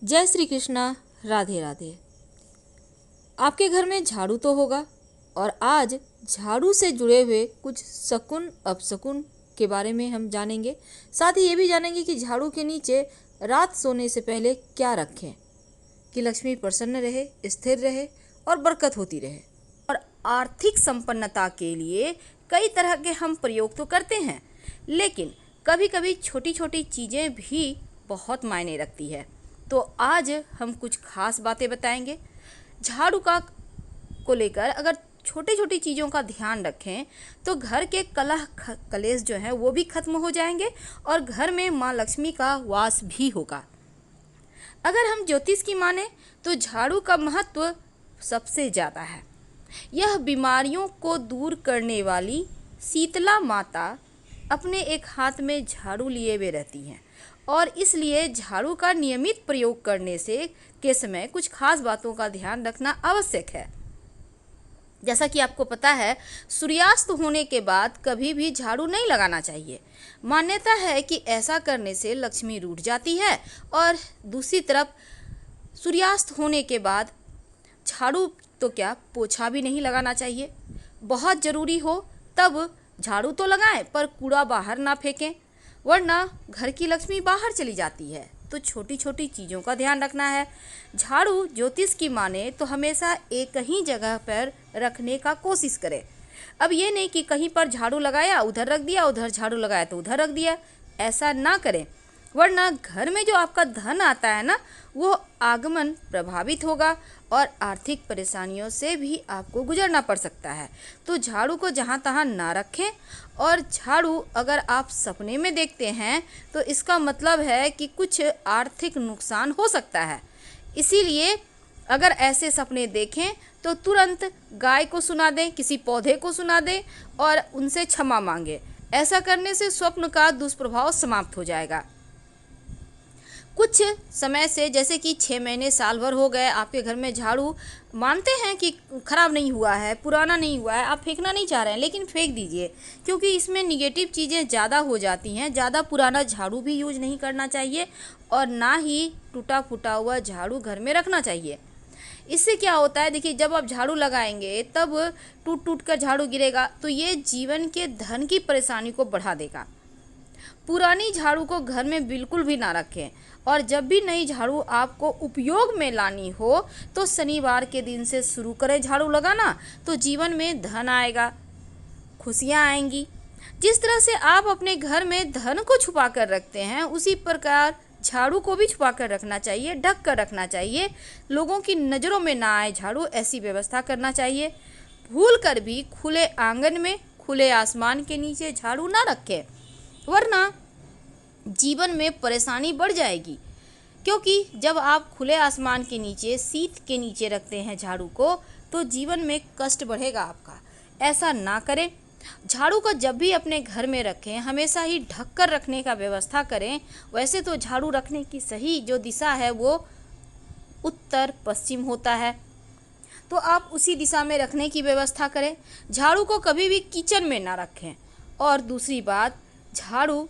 जय श्री कृष्णा। राधे राधे। आपके घर में झाड़ू तो होगा और आज झाड़ू से जुड़े हुए कुछ शकुन अपशकुन के बारे में हम जानेंगे। साथ ही ये भी जानेंगे कि झाड़ू के नीचे रात सोने से पहले क्या रखें कि लक्ष्मी प्रसन्न रहे, स्थिर रहे और बरकत होती रहे। और आर्थिक संपन्नता के लिए कई तरह के हम प्रयोग तो करते हैं, लेकिन कभी कभी छोटी छोटी चीज़ें भी बहुत मायने रखती है। तो आज हम कुछ खास बातें बताएंगे झाड़ू का को लेकर। अगर छोटी छोटी चीज़ों का ध्यान रखें तो घर के कलह कलेश जो है वो भी खत्म हो जाएंगे और घर में माँ लक्ष्मी का वास भी होगा। अगर हम ज्योतिष की माने तो झाड़ू का महत्व सबसे ज़्यादा है। यह बीमारियों को दूर करने वाली शीतला माता अपने एक हाथ में झाड़ू लिए हुए रहती हैं और इसलिए झाड़ू का नियमित प्रयोग करने से के समय कुछ खास बातों का ध्यान रखना आवश्यक है। जैसा कि आपको पता है, सूर्यास्त होने के बाद कभी भी झाड़ू नहीं लगाना चाहिए। मान्यता है कि ऐसा करने से लक्ष्मी रूठ जाती है और दूसरी तरफ सूर्यास्त होने के बाद झाड़ू तो क्या पोछा भी नहीं लगाना चाहिए। बहुत ज़रूरी हो तब झाड़ू तो लगाएं पर कूड़ा बाहर ना फेंकें, वरना घर की लक्ष्मी बाहर चली जाती है। तो छोटी छोटी चीज़ों का ध्यान रखना है। झाड़ू ज्योतिष की माने तो हमेशा एक ही जगह पर रखने का कोशिश करें। अब ये नहीं कि कहीं पर झाड़ू लगाया उधर रख दिया, उधर झाड़ू लगाया तो उधर रख दिया, ऐसा ना करें, वरना घर में जो आपका धन आता है ना, वो आगमन प्रभावित होगा और आर्थिक परेशानियों से भी आपको गुजरना पड़ सकता है। तो झाड़ू को जहाँ तहाँ ना रखें। और झाड़ू अगर आप सपने में देखते हैं तो इसका मतलब है कि कुछ आर्थिक नुकसान हो सकता है। इसीलिए अगर ऐसे सपने देखें तो तुरंत गाय को सुना दें, किसी पौधे को सुना दें और उनसे क्षमा मांगे। ऐसा करने से स्वप्न का दुष्प्रभाव समाप्त हो जाएगा। कुछ समय से जैसे कि 6 महीने साल भर हो गए आपके घर में झाड़ू मानते हैं कि ख़राब नहीं हुआ है, पुराना नहीं हुआ है, आप फेंकना नहीं चाह रहे हैं, लेकिन फेंक दीजिए क्योंकि इसमें निगेटिव चीज़ें ज़्यादा हो जाती हैं। ज़्यादा पुराना झाड़ू भी यूज नहीं करना चाहिए और ना ही टूटा फूटा हुआ झाड़ू घर में रखना चाहिए। इससे क्या होता है, देखिए, जब आप झाड़ू लगाएंगे तब टूट टूट कर झाड़ू गिरेगा तो ये जीवन के धन की परेशानी को बढ़ा देगा। पुरानी झाड़ू को घर में बिल्कुल भी ना रखें और जब भी नई झाड़ू आपको उपयोग में लानी हो तो शनिवार के दिन से शुरू करें झाड़ू लगाना, तो जीवन में धन आएगा, खुशियाँ आएंगी। जिस तरह से आप अपने घर में धन को छुपा कर रखते हैं उसी प्रकार झाड़ू को भी छुपा कर रखना चाहिए, ढक कर रखना चाहिए, लोगों की नज़रों में ना आए झाड़ू, ऐसी व्यवस्था करना चाहिए। भूल कर भी खुले आंगन में, खुले आसमान के नीचे झाड़ू ना रखें, वरना जीवन में परेशानी बढ़ जाएगी। क्योंकि जब आप खुले आसमान के नीचे, शीत के नीचे रखते हैं झाड़ू को तो जीवन में कष्ट बढ़ेगा आपका। ऐसा ना करें। झाड़ू को जब भी अपने घर में रखें हमेशा ही ढक कर रखने का व्यवस्था करें। वैसे तो झाड़ू रखने की सही जो दिशा है वो उत्तर पश्चिम होता है, तो आप उसी दिशा में रखने की व्यवस्था करें। झाड़ू को कभी भी किचन में ना रखें। और दूसरी बात, झाड़ू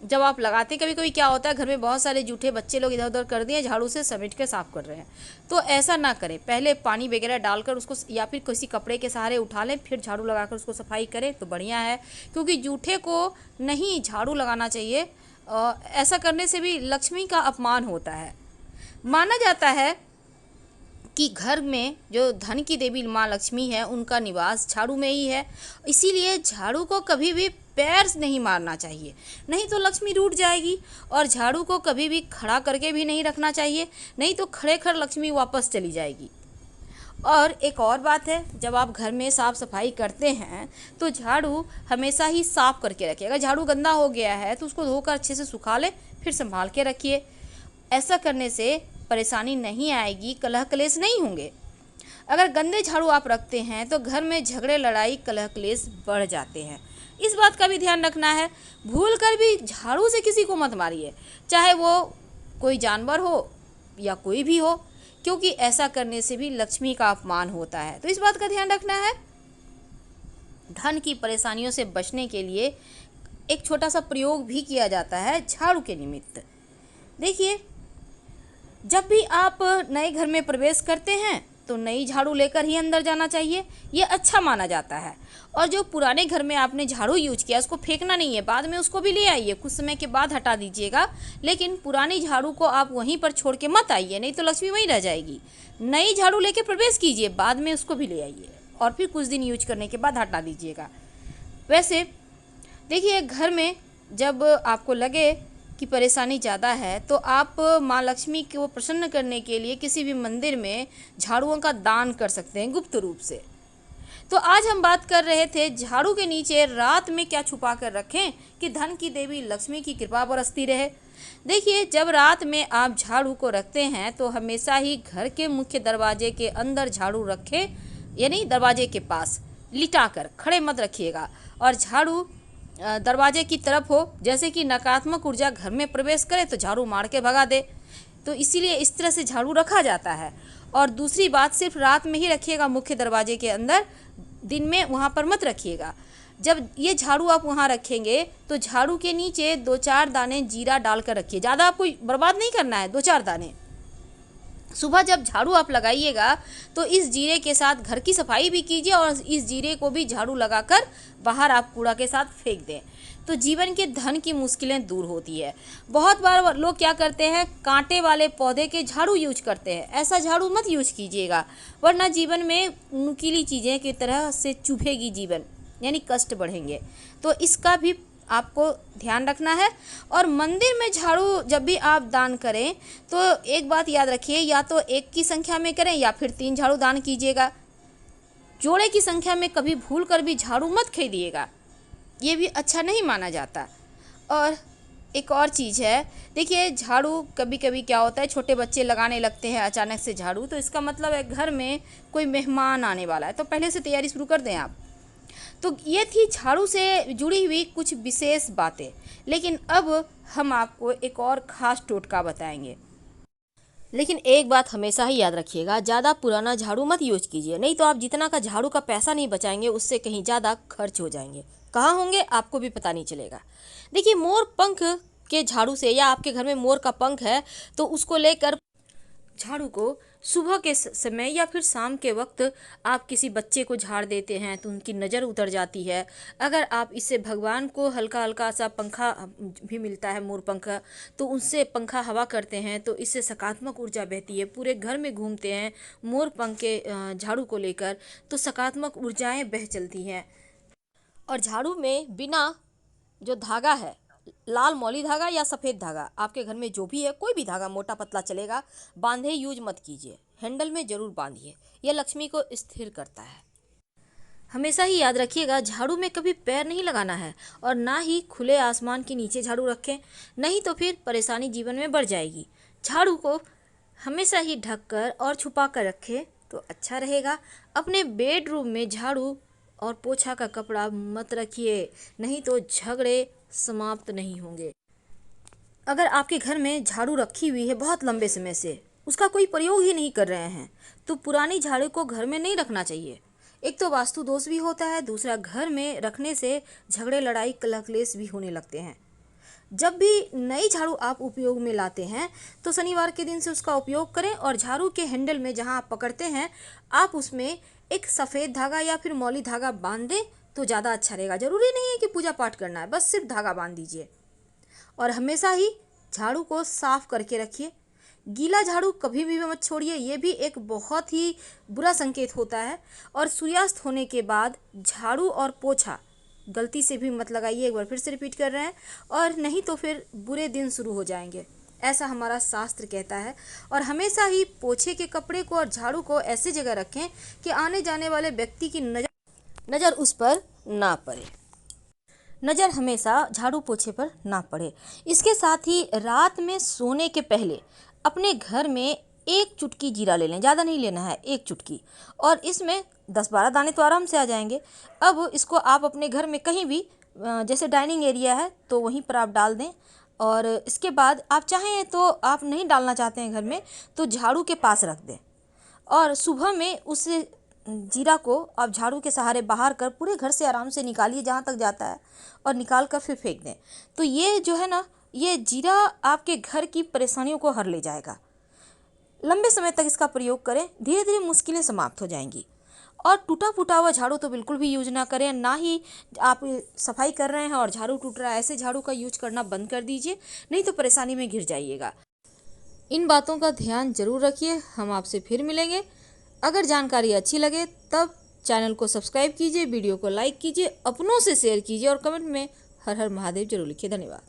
जब आप लगाते, कभी कभी क्या होता है घर में बहुत सारे जूठे बच्चे लोग इधर उधर कर दिए, झाड़ू से समेट के साफ कर रहे हैं, तो ऐसा ना करें। पहले पानी वगैरह डालकर उसको या फिर किसी कपड़े के सहारे उठा लें, फिर झाड़ू लगाकर उसको सफाई करें तो बढ़िया है। क्योंकि जूठे को नहीं झाड़ू लगाना चाहिए, ऐसा करने से भी लक्ष्मी का अपमान होता है। माना जाता है कि घर में जो धन की देवी माँ लक्ष्मी है उनका निवास झाड़ू में ही है। इसीलिए झाड़ू को कभी भी पैर से नहीं मारना चाहिए, नहीं तो लक्ष्मी रूठ जाएगी। और झाड़ू को कभी भी खड़ा करके भी नहीं रखना चाहिए, नहीं तो खड़े खड़ लक्ष्मी वापस चली जाएगी। और एक और बात है, जब आप घर में साफ़ सफाई करते हैं तो झाड़ू हमेशा ही साफ़ करके रखिए। अगर झाड़ू गंदा हो गया है तो उसको धोकर अच्छे से सुखा लें, फिर संभाल के रखिए। ऐसा करने से परेशानी नहीं आएगी, कलह कलेश नहीं होंगे। अगर गंदे झाड़ू आप रखते हैं तो घर में झगड़े, लड़ाई, कलह कलेश बढ़ जाते हैं। इस बात का भी ध्यान रखना है। भूल कर भी झाड़ू से किसी को मत मारिए, चाहे वो कोई जानवर हो या कोई भी हो, क्योंकि ऐसा करने से भी लक्ष्मी का अपमान होता है। तो इस बात का ध्यान रखना है। धन की परेशानियों से बचने के लिए एक छोटा सा प्रयोग भी किया जाता है झाड़ू के निमित्त। देखिए, जब भी आप नए घर में प्रवेश करते हैं तो नई झाड़ू लेकर ही अंदर जाना चाहिए, ये अच्छा माना जाता है। और जो पुराने घर में आपने झाड़ू यूज किया उसको फेंकना नहीं है, बाद में उसको भी ले आइए, कुछ समय के बाद हटा दीजिएगा, लेकिन पुरानी झाड़ू को आप वहीं पर छोड़ के मत आइए, नहीं तो लक्ष्मी वहीं रह जाएगी। नई झाड़ू लेके प्रवेश कीजिए, बाद में उसको भी ले आइए और फिर कुछ दिन यूज करने के बाद हटा दीजिएगा। वैसे देखिए, घर में जब आपको लगे कि परेशानी ज़्यादा है तो आप माँ लक्ष्मी को प्रसन्न करने के लिए किसी भी मंदिर में झाड़ुओं का दान कर सकते हैं गुप्त रूप से। तो आज हम बात कर रहे थे झाड़ू के नीचे रात में क्या छुपा कर रखें कि धन की देवी लक्ष्मी की कृपा बरसती रहे। देखिए, जब रात में आप झाड़ू को रखते हैं तो हमेशा ही घर के मुख्य दरवाजे के अंदर झाड़ू रखें, यानी दरवाजे के पास लिटा कर खड़े मत रखिएगा। और झाड़ू दरवाजे की तरफ हो, जैसे कि नकारात्मक ऊर्जा घर में प्रवेश करे तो झाड़ू मार के भगा दे, तो इसीलिए इस तरह से झाड़ू रखा जाता है। और दूसरी बात, सिर्फ रात में ही रखिएगा मुख्य दरवाजे के अंदर, दिन में वहाँ पर मत रखिएगा। जब ये झाड़ू आप वहाँ रखेंगे तो झाड़ू के नीचे 2-4 दाने जीरा डालकर रखिए, ज़्यादा आपको बर्बाद नहीं करना है, 2-4 दाने। सुबह जब झाड़ू आप लगाइएगा तो इस जीरे के साथ घर की सफाई भी कीजिए और इस जीरे को भी झाड़ू लगाकर बाहर आप कूड़ा के साथ फेंक दें, तो जीवन के धन की मुश्किलें दूर होती है। बहुत बार लोग क्या करते हैं, कांटे वाले पौधे के झाड़ू यूज करते हैं, ऐसा झाड़ू मत यूज कीजिएगा, वरना जीवन में नुकीली चीज़ें की तरह से चुभेगी जीवन, यानी कष्ट बढ़ेंगे। तो इसका भी आपको ध्यान रखना है। और मंदिर में झाड़ू जब भी आप दान करें तो एक बात याद रखिए, या तो एक की संख्या में करें या फिर 3 झाड़ू दान कीजिएगा। जोड़े की संख्या में कभी भूल कर भी झाड़ू मत खरीदिएगा, ये भी अच्छा नहीं माना जाता। और एक और चीज़ है, देखिए झाड़ू कभी कभी क्या होता है, छोटे बच्चे लगाने लगते हैं अचानक से झाड़ू, तो इसका मतलब है घर में कोई मेहमान आने वाला है, तो पहले से तैयारी शुरू कर दें आप। तो ये थी झाड़ू से जुड़ी हुई कुछ विशेष बातें, लेकिन अब हम आपको एक और ख़ास टोटका बताएंगे। लेकिन एक बात हमेशा ही याद रखिएगा, ज़्यादा पुराना झाड़ू मत यूज कीजिए, नहीं तो आप जितना का झाड़ू का पैसा नहीं बचाएंगे उससे कहीं ज़्यादा खर्च हो जाएंगे। कहाँ होंगे आपको भी पता नहीं चलेगा। देखिए, मोर पंख के झाड़ू से, या आपके घर में मोर का पंख है तो उसको लेकर झाड़ू को सुबह के समय या फिर शाम के वक्त आप किसी बच्चे को झाड़ देते हैं तो उनकी नज़र उतर जाती है। अगर आप इससे भगवान को हल्का हल्का सा पंखा भी मिलता है मोर पंखा, तो उससे पंखा हवा करते हैं तो इससे सकारात्मक ऊर्जा बहती है, पूरे घर में घूमते हैं मोर पंख के झाड़ू को लेकर तो सकारात्मक ऊर्जाएं बह चलती हैं। और झाड़ू में बिना जो धागा है, लाल मौली धागा या सफ़ेद धागा, आपके घर में जो भी है कोई भी धागा मोटा पतला चलेगा, बांधे यूज मत कीजिए, हैंडल में ज़रूर बांधिए, यह लक्ष्मी को स्थिर करता है। हमेशा ही याद रखिएगा, झाड़ू में कभी पैर नहीं लगाना है और ना ही खुले आसमान के नीचे झाड़ू रखें, नहीं तो फिर परेशानी जीवन में बढ़ जाएगी। झाड़ू को हमेशा ही ढककर और छुपा कर रखें तो अच्छा रहेगा। अपने बेडरूम में झाड़ू और पोछा का कपड़ा मत रखिए, नहीं तो झगड़े समाप्त नहीं होंगे। अगर आपके घर में झाड़ू रखी हुई है बहुत लंबे समय से, उसका कोई प्रयोग ही नहीं कर रहे हैं, तो पुरानी झाड़ू को घर में नहीं रखना चाहिए। एक तो वास्तु दोष भी होता है, दूसरा घर में रखने से झगड़े लड़ाई कलह क्लेश भी होने लगते हैं। जब भी नई झाड़ू आप उपयोग में लाते हैं तो शनिवार के दिन से उसका उपयोग करें और झाड़ू के हैंडल में जहां आप पकड़ते हैं आप उसमें एक सफ़ेद धागा या फिर मौली धागा बांध दें तो ज़्यादा अच्छा रहेगा। ज़रूरी नहीं है कि पूजा पाठ करना है, बस सिर्फ धागा बांध दीजिए। और हमेशा ही झाड़ू को साफ करके रखिए, गीला झाड़ू कभी भी मत छोड़िए, ये भी एक बहुत ही बुरा संकेत होता है। और सूर्यास्त होने के बाद झाड़ू और पोछा गलती से भी मत लगाइए, एक बार फिर से रिपीट कर रहे हैं, और नहीं तो फिर बुरे दिन शुरू हो जाएंगे, ऐसा हमारा शास्त्र कहता है। और हमेशा ही पोछे के कपड़े को और झाड़ू को ऐसी जगह रखें कि आने जाने वाले व्यक्ति की नज़र उस पर ना पड़े, नज़र हमेशा झाड़ू पोछे पर ना पड़े। इसके साथ ही रात में सोने के पहले अपने घर में 1 चुटकी जीरा ले लें, ज़्यादा नहीं लेना है, 1 चुटकी, और इसमें 10-12 दाने तो आराम से आ जाएंगे। अब इसको आप अपने घर में कहीं भी, जैसे डाइनिंग एरिया है तो वहीं पर आप डाल दें। और इसके बाद आप चाहें तो, आप नहीं डालना चाहते हैं घर में, तो झाड़ू के पास रख दें और सुबह में उस जीरा को आप झाड़ू के सहारे बाहर कर पूरे घर से आराम से निकालिए जहाँ तक जाता है, और निकाल कर फिर फेंक दें। तो ये जो है ना, ये जीरा आपके घर की परेशानियों को हर ले जाएगा। लंबे समय तक इसका प्रयोग करें, धीरे धीरे मुश्किलें समाप्त हो जाएंगी। और टूटा फूटा हुआ झाड़ू तो बिल्कुल भी यूज ना करें, ना ही आप सफाई कर रहे हैं और झाड़ू टूट रहा है, ऐसे झाड़ू का यूज करना बंद कर दीजिए, नहीं तो परेशानी में घिर जाइएगा। इन बातों का ध्यान जरूर रखिए। हम आपसे फिर मिलेंगे। अगर जानकारी अच्छी लगे तब चैनल को सब्सक्राइब कीजिए, वीडियो को लाइक कीजिए, अपनों से शेयर कीजिए और कमेंट में हर हर महादेव जरूर लिखिए। धन्यवाद।